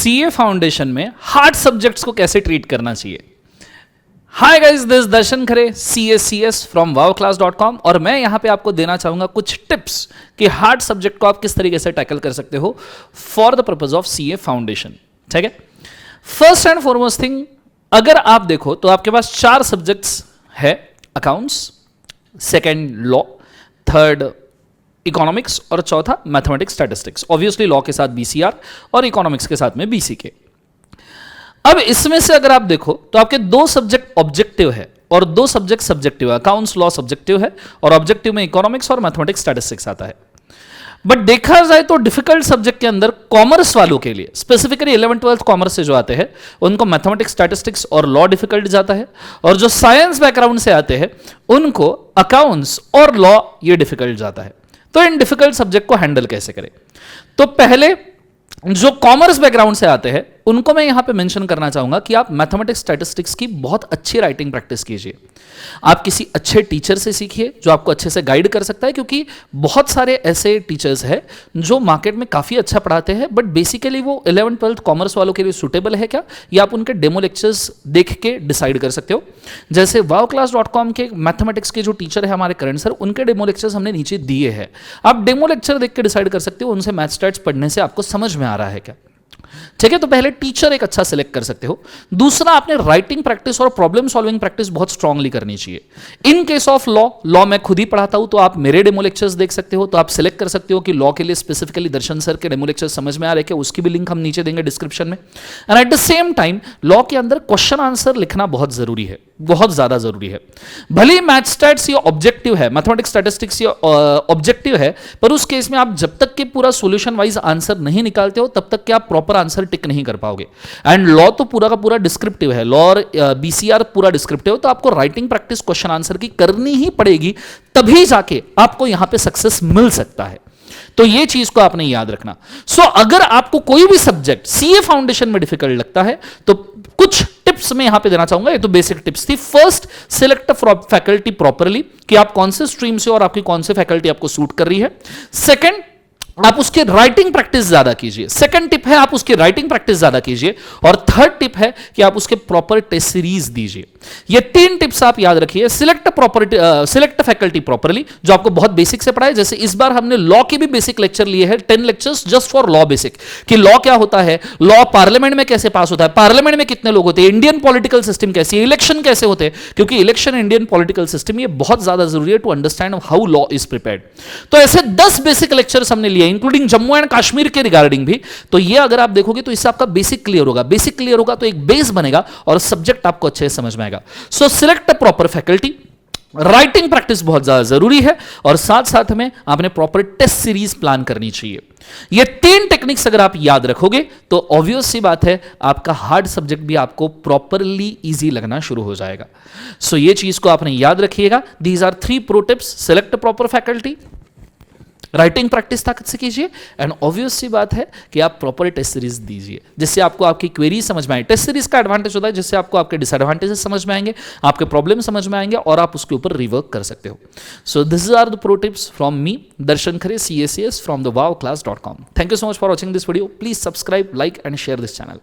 CA foundation में hard subjects को कैसे ट्रीट करना चाहिए। Hi guys, this Darshan Khare CSCS from wowclass.com और मैं यहां पे आपको देना चाहूंगा कुछ टिप्स कि हार्ड सब्जेक्ट को आप किस तरीके से टैकल कर सकते हो for the purpose of CA foundation. ठीक है, फर्स्ट एंड फॉरमोस्ट थिंग, अगर आप देखो तो आपके पास 4 सब्जेक्ट्स है, accounts, second law, third economics और चौथा मैथमेटिक्स स्टैटिस्टिक्स। ऑब्वियसली लॉ के साथ BCR और इकोनॉमिक्स के साथ में BCK। अब इसमें से अगर आप देखो तो आपके 2 सब्जेक्ट ऑब्जेक्टिव है और 2 सब्जेक्ट सब्जेक्टिव है। अकाउंट्स लॉ सब्जेक्टिव है और ऑब्जेक्टिव में इकोनॉमिक्स और मैथमेटिक्स स्टैटिस्टिक्स आता है। बट देखा जाए तो डिफिकल्ट सब्जेक्ट के अंदर कॉमर्स वालों के लिए, स्पेसिफिकली 11th-12th कॉमर्स से जो आते हैं उनको मैथमेटिक्स स्टैटिस्टिक्स और लॉ डिफिकल्ट जाता है, और जो साइंस बैकग्राउंड से आते हैं उनको अकाउंट्स और लॉ ये डिफिकल्ट जाता है। तो इन डिफिकल्ट सब्जेक्ट को हैंडल कैसे करें, तो पहले जो कॉमर्स बैकग्राउंड से आते हैं उनको मैं यहां पे मेंशन करना चाहूंगा कि आप मैथमेटिक्स स्टैटिस्टिक्स की बहुत अच्छी राइटिंग प्रैक्टिस कीजिए। आप किसी अच्छे टीचर से सीखिए जो आपको अच्छे से गाइड कर सकता है, क्योंकि बहुत सारे ऐसे टीचर्स हैं जो मार्केट में काफ़ी अच्छा पढ़ाते हैं, बट बेसिकली वो 11th-12th कॉमर्स वालों के लिए सूटेबल है क्या, ये आप उनके डेमो लेक्चर्स देख के डिसाइड कर सकते हो। जैसे wowclass.com के मैथमेटिक्स के जो टीचर है हमारे करंट सर, उनके डेमो लेक्चर्स हमने नीचे दिए हैं। आप डेमो लेक्चर देख के डिसाइड कर सकते हो उनसे मैथ स्टैट्स पढ़ने से आपको समझ में आ रहा है क्या। ठीक है, तो पहले टीचर एक अच्छा सिलेक्ट कर सकते हो। दूसरा, आपने राइटिंग प्रैक्टिस और प्रॉब्लम सॉल्विंग प्रैक्टिस बहुत स्ट्रांगली करनी चाहिए। इन केस ऑफ लॉ मैं खुद ही पढ़ाता हूं, तो आप मेरे डेमो लेक्चर्स देख सकते हो, तो आप सिलेक्ट कर सकते हो कि लॉ के लिए स्पेसिफिकली दर्शन सर के डेमो लेक्चर्स समझ में आ रहे हैं, उसकी भी लिंक हम नीचे देंगे डिस्क्रिप्शन में। And at the same time law के अंदर क्वेश्चन आंसर लिखना बहुत जरूरी है, बहुत ज्यादा जरूरी है। भले ही मैथ स्टैट्स ये ऑब्जेक्टिव है, मैथमेटिक्स स्टैटिस्टिक्स ये ऑब्जेक्टिव है, पर उस केस में आप जब तक कि पूरा सोल्यूशन वाइज आंसर नहीं निकालते हो तब तक कि आप प्रॉपर आंसर टिक नहीं कर पाओगे। एंड लॉ तो पूरा का पूरा डिस्क्रिप्टिव है, लॉ और BCR पूरा डिस्क्रिप्टिव है, तो आपको राइटिंग प्रैक्टिस क्वेश्चन आंसर की करनी ही पड़ेगी, तभी जाके आपको यहां पे सक्सेस मिल सकता है। तो ये चीज को आपने याद रखना। अगर आपको कोई भी सब्जेक्ट सीए फाउंडेशन में डिफिकल्ट लगता है तो कुछ टिप्स मैं यहां पे देना चाहूंगा। ये तो बेसिक टिप्स थी। फर्स्ट, सिलेक्ट फैकल्टी प्रॉपरली, कि आप कौन से स्ट्रीम से और आपकी कौन से फैकल्टी आपको सूट कर रही है। सेकंड, आप उसके राइटिंग प्रैक्टिस ज्यादा कीजिए। सेकंड टिप है आप उसकी राइटिंग प्रैक्टिस ज्यादा कीजिए। और थर्ड टिप है कि आप उसके प्रॉपर टेस्ट सीरीज दीजिए। ये 3 टिप्स आप याद रखिए। सिलेक्ट फैकल्टी प्रॉपरली, जो आपको बहुत बेसिक से पढ़ाए। जैसे इस बार हमने लॉ के भी बेसिक लेक्चर लिए हैं, 10 lectures just for law basic, कि लॉ क्या होता है, लॉ पार्लियामेंट में कैसे पास होता है, पार्लियामेंट में कितने लोग होते हैं, इंडियन पॉलिटिकल सिस्टम कैसी है, इलेक्शन कैसे होते हैं, क्योंकि इलेक्शन इंडियन पॉलिटिकल सिस्टम ये बहुत ज्यादा जरूरी है to understand how law is prepared. तो ऐसे 10 बेसिक लेक्चर्स हमने लिए, इंक्लूडिंग जम्मू एंड कश्मीर के रिगार्डिंग भी। तो ये अगर आप देखोगे तो इससे आपका बेसिक क्लियर होगा। बेसिक क्लियर होगा तो एक बेस बनेगा और सब्जेक्ट आपको अच्छे से समझ में आएगा। सो select a proper faculty, writing practice बहुत ज्यादा जरूरी है, और साथ साथ में आपने प्रॉपर टेस्ट सीरीज प्लान करनी चाहिए। ये 3 टेक्निक्स अगर आप याद रखोगे तो ऑब्वियस सी बात है आपका हार्ड सब्जेक्ट भी आपको प्रॉपरली इजी लगना शुरू हो जाएगा। सो ये चीज को आपने याद रखिएगा। These are 3 pro tips. Select proper faculty, writing practice ताकत से कीजिए, एंड ऑब्वियस सी बात है कि आप प्रॉपर टेस्ट सीरीज दीजिए, जिससे आपको आपकी क्वेरी समझ में आए। टेस्ट सीरीज का एडवांटेज होता है जिससे आपको आपके डिसएडवांटेजेस समझ में आएंगे, आपके प्रॉब्लम समझ में आएंगे, और आप उसके ऊपर रिवर्क कर सकते हो। So this are the pro tips from me, Darshan Khare, CSCS from the wowclass.com। Thank you so much for watching this video. Please subscribe, like and share this channel.